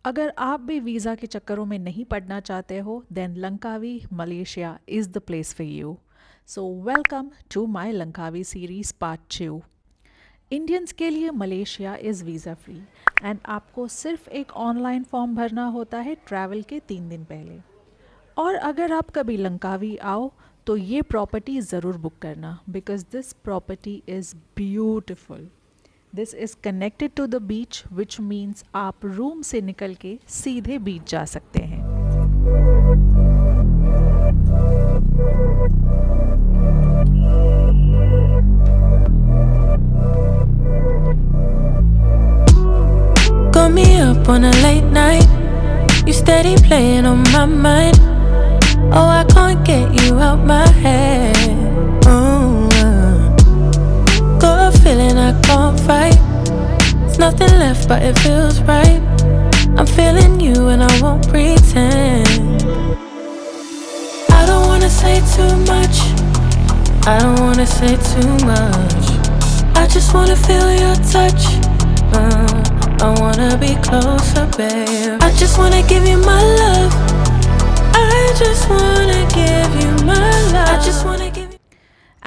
अगर आप भी वीज़ा के चक्करों में नहीं पड़ना चाहते हो then Langkawi Malaysia is the place for you. So welcome to my Langkawi series part 2। Indians के लिए Malaysia is visa free and आपको सिर्फ एक ऑनलाइन फॉर्म भरना होता है ट्रैवल के 3 दिन पहले। और अगर आप कभी लंकावी आओ तो ये प्रॉपर्टी ज़रूर बुक करना because this property is beautiful. This is connected to the beach which means आप रूम से निकल के सीधे बीच जा सकते हैं। Got me up on a late night. You steady playing on my mind. Oh, I can't get you out my head. Got a feeling I can't fight. There's nothing left, but it feels right. I'm feeling you and I won't pretend. I don't wanna say too much. I don't wanna say too much. I just wanna feel your touch. I wanna be closer, babe. I just wanna give you my love. I just wanna give you my love. I just wanna give you.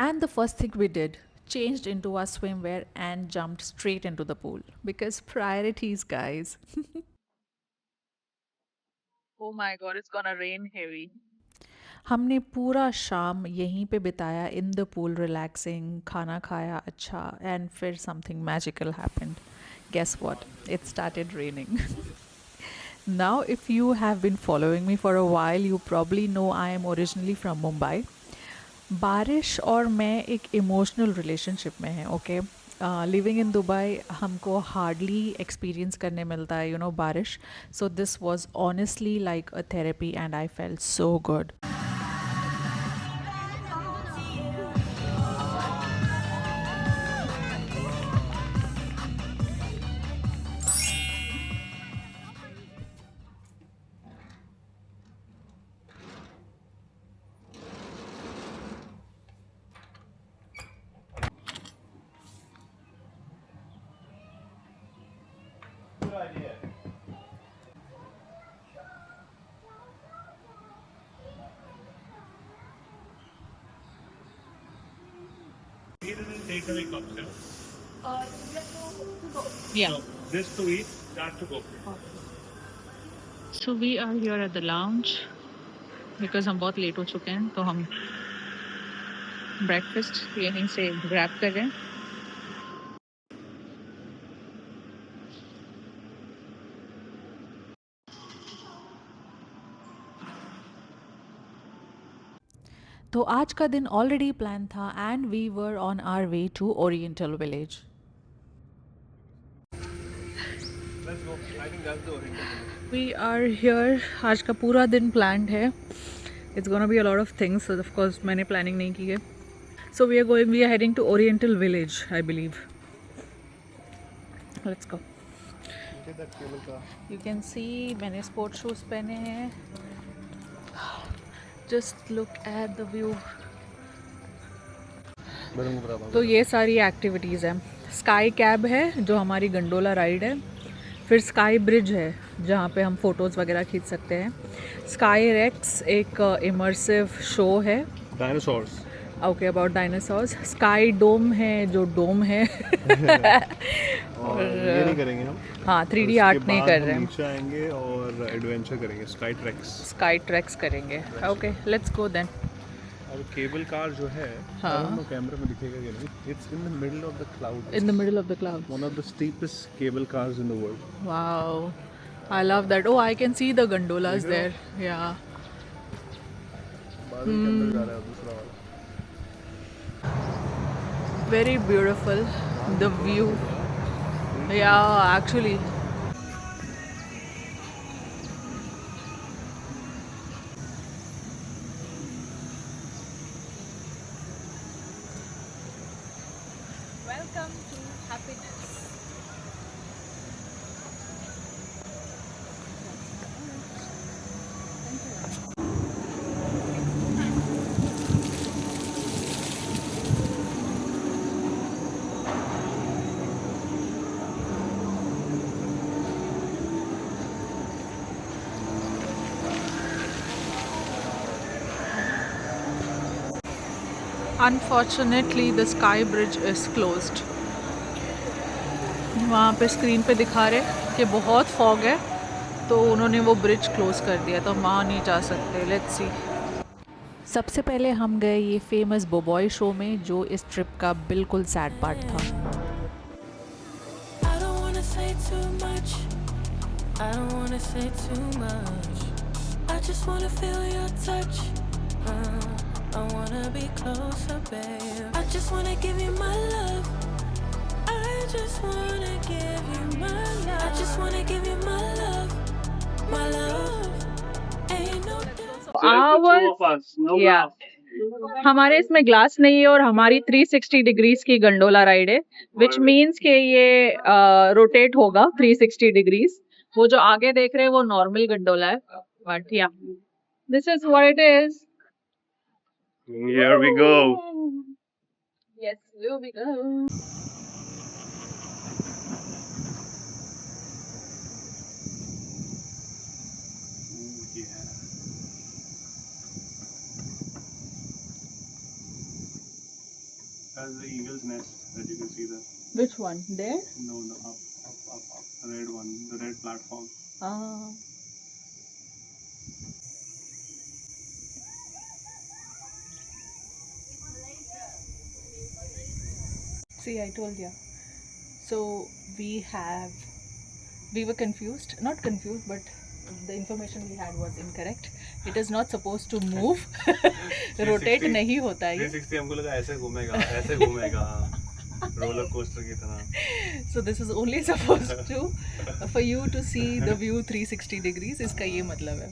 And the first thing we did, changed into our swimwear and jumped straight into the pool because priorities, guys. Oh my god, it's gonna rain heavy. हमने पूरा शाम यहीं पे बिताया in the pool relaxing, खाना खाया अच्छा and फिर something magical happened. Guess what, it started raining. Now, if you have been following me for a while, you probably know I am originally from Mumbai. बारिश और मैं एक emotional relationship में हैं, ओके। लिविंग इन दुबई हमको hardly experience करने मिलता है बारिश। So this was honestly like a therapy and I felt so good. Eat and then take away cups, Yeah. So this to eat, that to go. So we are here at the lounge because हम बहुत late हो चुके हैं तो हम breakfast यहीं से grab कर रहे हैं। तो आज का दिन ऑलरेडी प्लान था and we were on our way to oriental village. Let's go. I think that's the oriental. We are here, आज का पूरा दिन प्लान्ड है। It's gonna be a lot of things, of course मैंने planning नहीं की है। So we are heading to oriental village I believe. Let's go. Look at that cable car. You can see मैंने स्पोर्ट शूज़ पहने हैं। Just look at the view. तो ये सारी एक्टिविटीज़ हैं। स्काई कैब है जो हमारी गंडोला राइड है, फिर स्काई ब्रिज है जहाँ पे हम फ़ोटोज़ वगैरह खींच सकते हैं। स्काई रेक्स एक इमर्सिव शो है, Dinosaurs. Okay, about dinosaurs. Sky Dome है जो डोम है। और ये नहीं करेंगे हम। हाँ, 3D आर्ट नहीं कर रहे हैं, नीचे आएंगे और एडवेंचर करेंगे, स्काई ट्रैक्स। स्काई ट्रैक्स करेंगे। Okay, let's go then. और केबल कार जो है, हाँ। I don't know कैमरे में दिखेगा कि नहीं, it's in the middle of the cloud. In the middle of the cloud. One of the steepest cable cars in the world. Wow, I love that. Oh, I can see the gondolas there. Yeah. बादल के अंदर जा रहा है दूसरा वाला। Very beautiful. The view. Yeah, actually. Welcome to happiness. Unfortunately, the sky bridge is closed. वहाँ पे स्क्रीन पे दिखा रहे कि बहुत फॉग है, तो उन्होंने वो ब्रिज क्लोज कर दिया, तो हम वहाँ नहीं जा सकते. Let's see. सबसे पहले हम गए ये फेमस बोबॉय शो में, जो इस ट्रिप का बिल्कुल सैड पार्ट था. I don't wanna say too much. I don't wanna say too much. I just wanna feel your touch. I wanna be closer, babe. I just wanna give you my love. I just wanna give you my love. I just wanna give you my love. My love. Ain't no Ours, yeah. हमारे इसमें glass नहीं है और हमारी 360 degrees की gondola ride है, which means कि ये रोटेट होगा 360 डिग्रीज. वो जो आगे देख रहे हैं वो नॉर्मल गंडोला है, बट या this is what it is. Here we go. Yes, here we go. That's the eagle's nest that you can see there. Which one? There? No, the up. The red one, the red platform. Ah. See, I told you. So we were confused, not confused, but the information we had was incorrect. It is not supposed to move. Rotate नहीं होता है. 360 हमको लगा ऐसे घूमेगा roller coaster की तरह. So this is only supposed to for you to see the view 360 degrees. इसका ये मतलब है.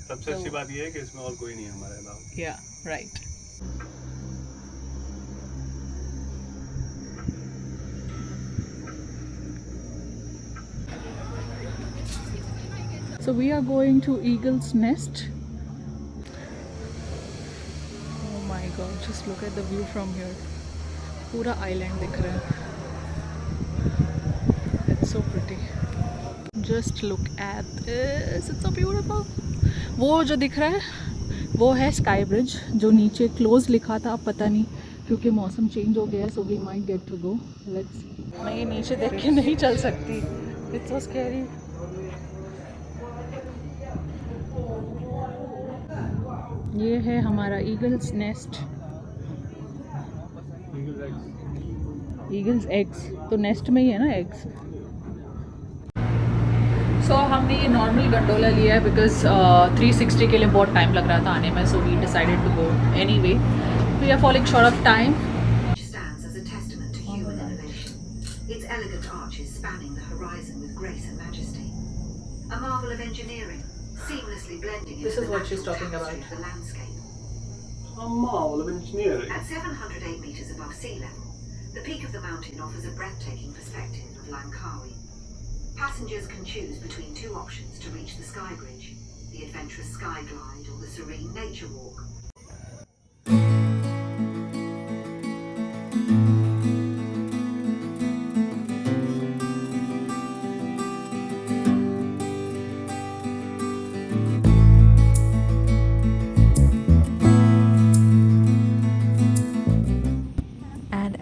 सबसे अच्छी बात ये है कि इसमें और कोई नहीं है हमारे अलावा. Yeah, right. So we are going to Eagle's Nest. Oh my god, just look at the view from here. पूरा island दिख रहा है. It's so pretty. Just look at this. It's so beautiful. वो जो दिख रहा है वो है स्काई ब्रिज, जो नीचे क्लोज लिखा था. अब पता नहीं क्योंकि मौसम चेंज हो गया, so we might get to go. Let's see. मैं ये नीचे देख के नहीं चल सकती. It's so scary. ये है हमारा ईगल्स नेस्ट. ईगल्स एग्स तो नेस्ट में ही है ना, एग्स. सो हमने ये नॉर्मल गंडोला लिया है बिकॉज 360 के लिए बहुत टाइम लग रहा था आने में, so we decided to go anyway. We are falling short of time. Stands as a testament to human innovation. Its elegant arches spanning the horizon with grace and majesty. A marvel of engineering, seamlessly blending This into is the what she's natural talking tapestry about. of the landscape. A marvel of engineering. At 708 meters above sea level, the peak of the mountain offers a breathtaking perspective of Langkawi. Passengers can choose between two options to reach the sky bridge: the adventurous sky glide or the serene nature walk.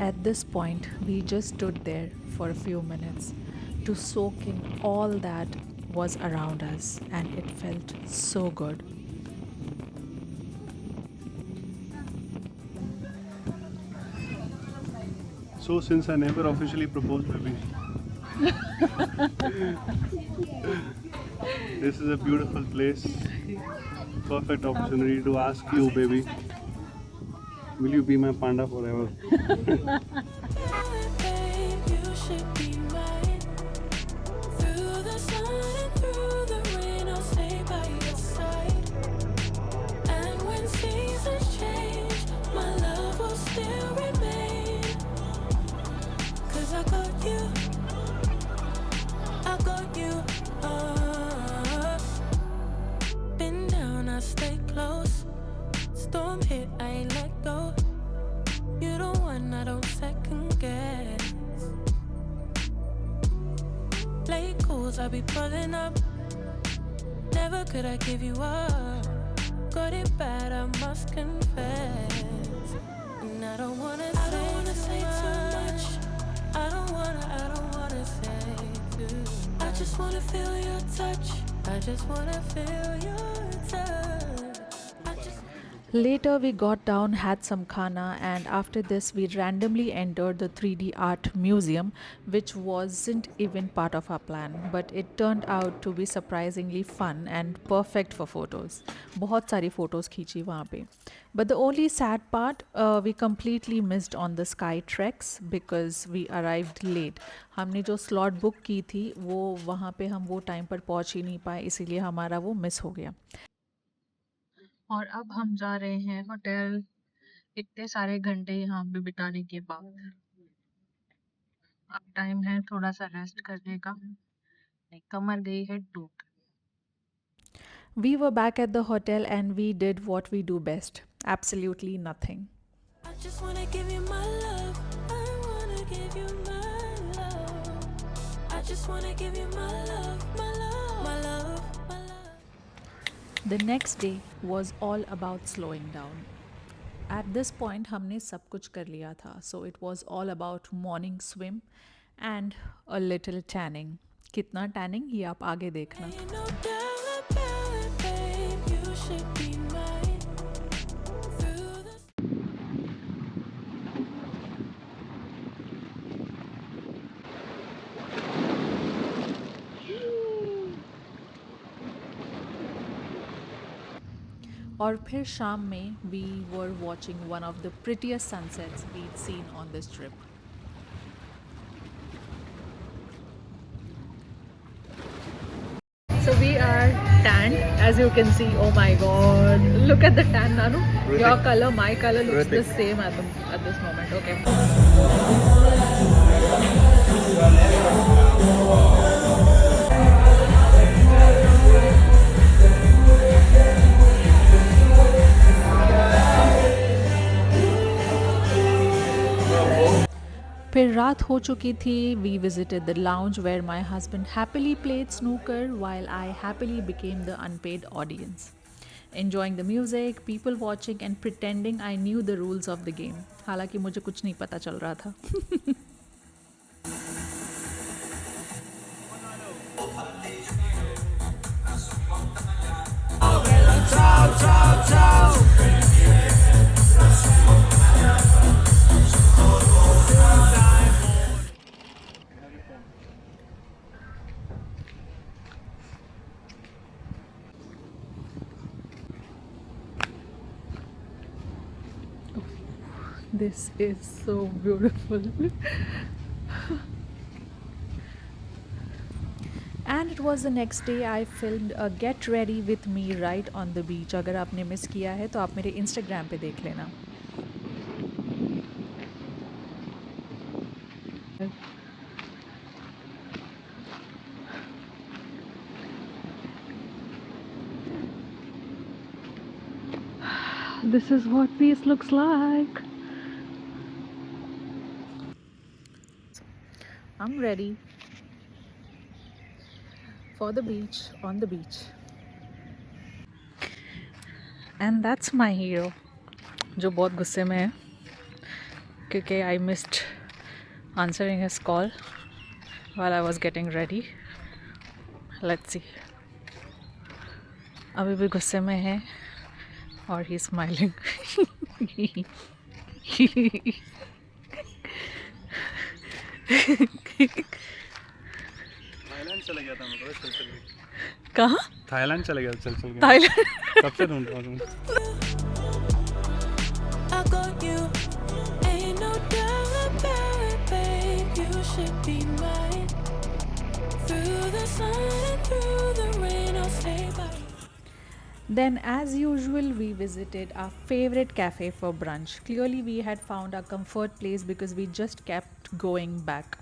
At this point, we just stood there for a few minutes to soak in all that was around us, and it felt so good. So since I never officially proposed, baby, this is a beautiful place. Perfect opportunity to ask you, baby, will you be my panda forever? Babe, you should be mine. Through the sun and through the rain, I'll stay by your side. And when seasons change, my love will still remain. 'Cause I got you. I got you. Been down, I stay close. Storm hit, I ain't let go. You don't want, I don't second guess. Late calls, I be pulling up. Never could I give you up. Got it bad, I must confess. I don't wanna say too much. I don't wanna say too much. I just wanna feel your touch. I just wanna feel your touch. I just Later, we got down, had some khana, and after this, we randomly entered the 3D art museum, which wasn't even part of our plan, but it turned out to be surprisingly fun and perfect for photos. बहुत सारी photos खींची वहाँ पे. But the only sad part, we completely missed on the sky treks because we arrived late. हमने जो slot book की थी, वो वहाँ पे हम वो time पर पहुँच ही नहीं पाए, इसीलिए हमारा वो miss हो गया. और अब हम जा रहे हैं होटल, इतने सारे घंटे यहाँ पे बिताने के बाद अब टाइम है थोड़ा सा रेस्ट करने का। नहीं, कमर गई है टूट। We were back at the hotel and we did what we do best, absolutely nothing. I just wanna give you my love. I wanna give you my love. I just wanna give you my love, my love, my love, my love. The next day was all about slowing down. At this point हमने सब कुछ कर लिया था, so it was all about morning swim and a little tanning. कितना tanning ये आप आगे देखना. Ain't no doubt about it, babe. You should be mine. Through the और फिर शाम में we were watching one of the prettiest sunsets we'd seen on this trip. So we are tanned, as you can see. Oh my god, look at the tan, Nanu. Your color, my color looks the same at this moment. Okay. फिर रात हो चुकी थी. We visited the lounge where my husband happily played snooker while I happily became the unpaid audience. Enjoying the music, people watching and pretending I knew the rules of the game. हालांकि मुझे कुछ नहीं पता चल रहा था. This is so beautiful. And it was the next day I filmed a get ready with me right on the beach. अगर आपने मिस किया है तो आप मेरे Instagram पे देख लेना. This is what peace looks like. I'm ready for the beach, on the beach. And that's my hero, जो बहुत गुस्से में है क्योंकि I missed answering his call while I was getting ready. Let's see. अभी भी गुस्से में है और he's smiling. थाईलैंड चला गया था मैं तो चल चल के। कहाँ? थाईलैंड चला गया चल चल के। थाईलैंड. कब से ढूंढ रहा हूँ। I got you. Ain't no doubt about it, babe. You should be mine. Through the sun and through the rain, I'll stay by you. Then, as usual, we visited our favorite cafe for brunch. Clearly, we had found our comfort place because we just kept going back.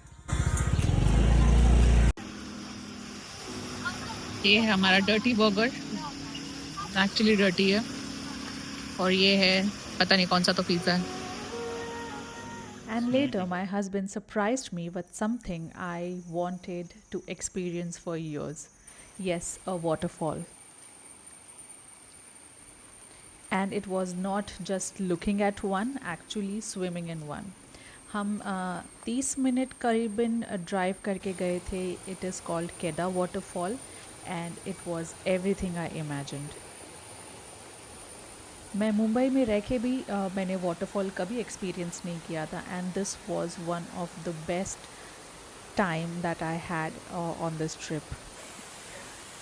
ये है हमारा dirty burger, actually dirty है। और ये है पता नहीं कौन सा तो पिज़्ज़ा है। And later, my husband surprised me with something I wanted to experience for years. Yes, a waterfall. and it was not just looking at one, actually swimming in one. हम 30 मिनट करीबन drive करके गए थे. It is called केडा waterfall and it was everything I imagined. मैं मुंबई में रह के भी मैंने वाटरफॉल कभी एक्सपीरियंस नहीं किया था, and this was one of the best time that I had on this trip.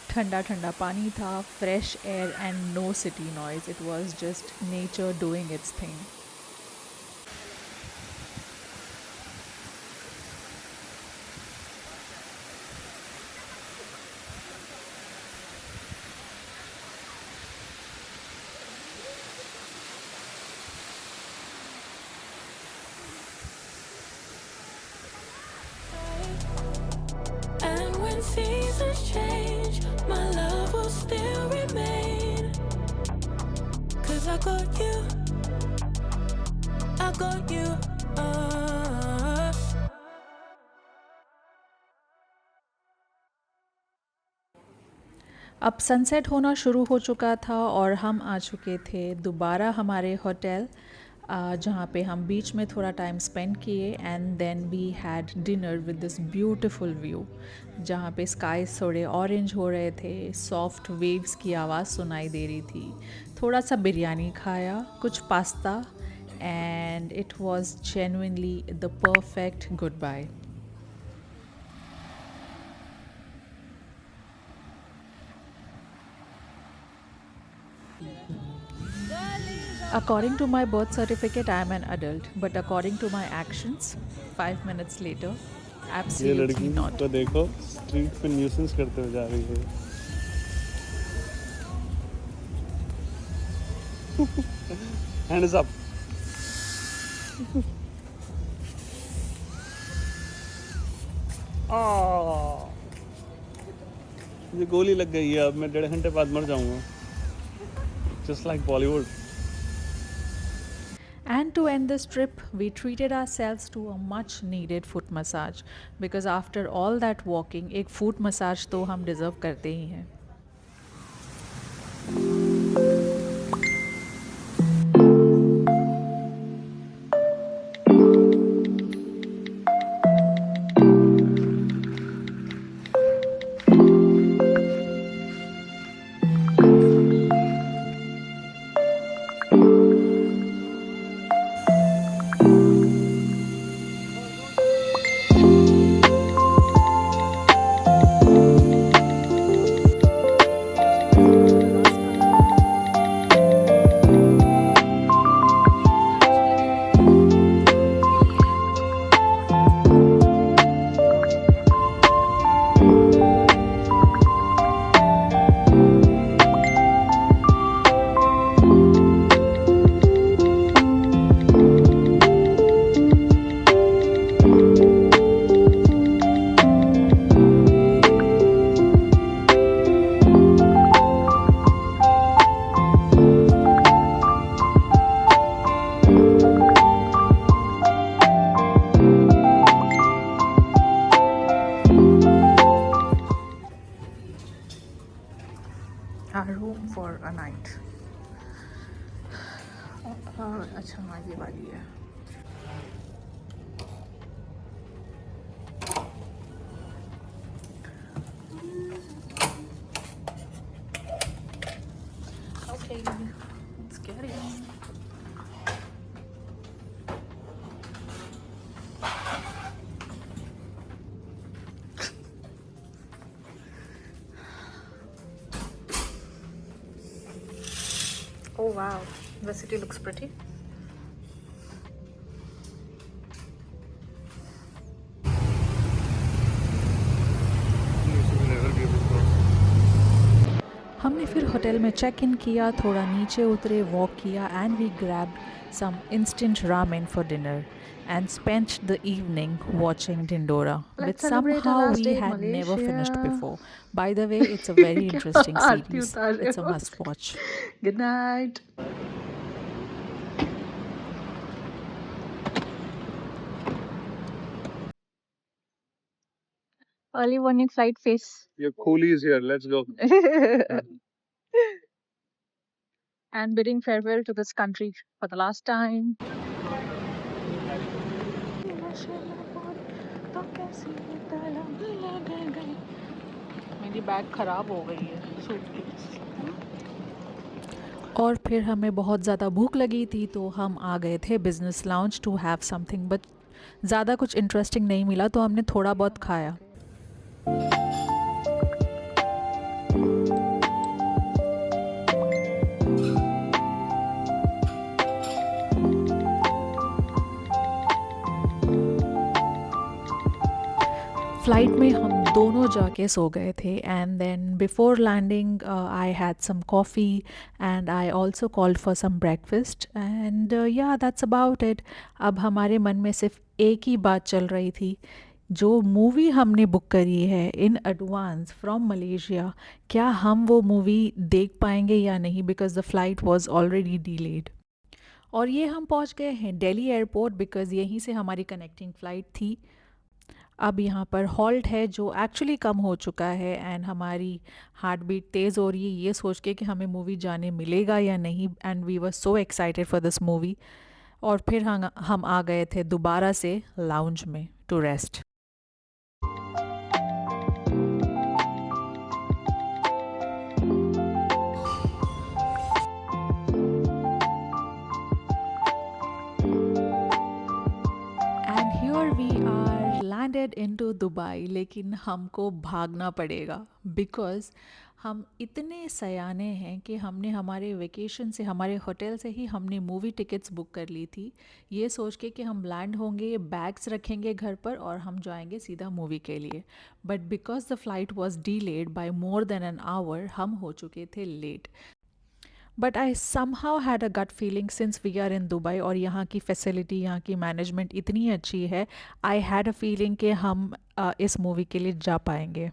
ठंडा ठंडा पानी था, fresh air and no city noise. It was just nature doing its thing. And when seasons change, my love will still remain. 'Cause I got you, I got you. अब sunset होना शुरू हो चुका था और हम आ चुके थे दोबारा हमारे होटल, जहाँ पे हम बीच में थोड़ा टाइम स्पेंड किए, and then we had dinner with this beautiful view, जहाँ पे स्काईज थोड़े ऑरेंज हो रहे थे, सॉफ्ट वेव्स की आवाज़ सुनाई दे रही थी. थोड़ा सा बिरयानी खाया, कुछ pasta, and it was genuinely the perfect goodbye. According to my birth certificate, I am an adult, but according to my actions, 5 minutes later, ये absolutely लड़की not. को देखो, स्ट्रीट पे न्यूसेंस करते हुए जा रही है. Hands up. मुझे गोली लग गई है, अब मैं 1.5 घंटे बाद मर जाऊंगा. Just like Bollywood. And to end this trip, we treated ourselves to a much needed foot massage, because after all that walking, एक foot massage तो हम deserve करते ही हैं. Our room for a night. अच्छा हाँ, ये वाली है. Okay, let's get it. Oh wow, the city looks pretty. हमने फिर होटल में चेक इन किया, थोड़ा नीचे उतरे, वॉक किया, and we grabbed some instant ramen for dinner and spent the evening watching Dindora, which somehow we had never finished before. By the way, it's a very interesting series. It's a must watch. Good night. Early morning flight face. Your coolie is here. Let's go. and bidding farewell to this country for the last time. मेरी bag खराब हो गई है, suitcase. और फिर हमें बहुत ज़्यादा भूख लगी थी तो हम आ गए थे business lounge to have something, but ज़्यादा कुछ इंटरेस्टिंग नहीं मिला तो हमने थोड़ा बहुत खाया। फ़्लाइट में हम दोनों जाके सो गए थे and then before landing I had some coffee and I also called for some breakfast and yeah that's about it. अब हमारे मन में सिर्फ एक ही बात चल रही थी, जो मूवी हमने बुक करी है इन एडवांस फ्रॉम मलेशिया, क्या हम वो मूवी देख पाएंगे या नहीं, because the flight was already delayed. और ये हम पहुंच गए हैं दिल्ली एयरपोर्ट बिकॉज़ यहीं से हमारी कनेक्टिंग फ़्लाइट थी। अब यहाँ पर हॉल्ट है जो एक्चुअली कम हो चुका है एंड हमारी हार्ट बीट तेज़ हो रही है ये सोच के कि हमें मूवी जाने मिलेगा या नहीं, and we were so excited for this movie. और फिर हम आ गए थे दोबारा से लाउंज में to rest. And here we are landed into Dubai, लेकिन हमको भागना पड़ेगा बिकॉज़ हम इतने सयाने हैं कि हमने हमारे वेकेशन से, हमारे होटल से ही हमने मूवी टिकट्स बुक कर ली थी, ये सोच के कि हम लैंड होंगे, बैग्स रखेंगे घर पर और हम जाएंगे सीधा मूवी के लिए। But because the flight was delayed by more than an hour, हम हो चुके थे late. But I somehow had a gut feeling since we are in Dubai और यहाँ की फैसिलिटी, यहाँ की मैनेजमेंट इतनी अच्छी है, आई हैड अ फीलिंग कि हम इस मूवी के लिए जा पाएंगे।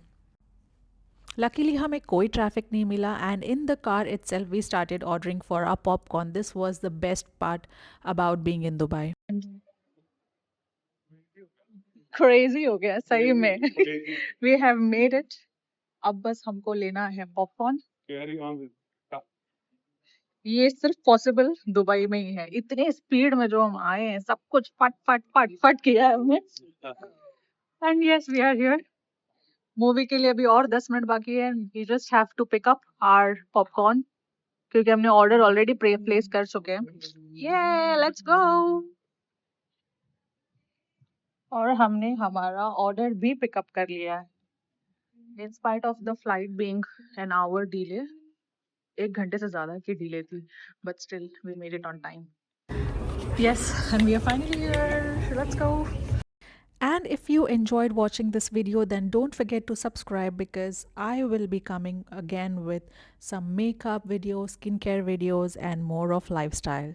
लकीली हमें कोई ट्रैफिक नहीं मिला and in the car itself we started ordering for our popcorn. This was the best part about being in Dubai. Crazy हो गया सही में। We have made it. अब बस हमको लेना है पॉपकॉर्न। Carry on with ये सिर्फ पॉसिबल दुबई में ही है। इतने स्पीड में जो हम आए हैं, सब कुछ फट फट फट फट किया है हमने। And yes we are here. Movie के लिए अभी और 10 मिनट बाकी है। We just have to pick up our popcorn क्योंकि हमने ऑर्डर ऑलरेडी प्लेस कर चुके हैं। ये लेट्स गो। और हमने हमारा ऑर्डर भी पिकअप कर लिया है। In spite of the flight being an hour delay, 1 घंटे से ज्यादा की डिले थी, but still we made it on time. Yes and we are finally here. Let's go. And if you enjoyed watching this video, then don't forget to subscribe because I will be coming again with some makeup videos, skincare videos and more of lifestyle.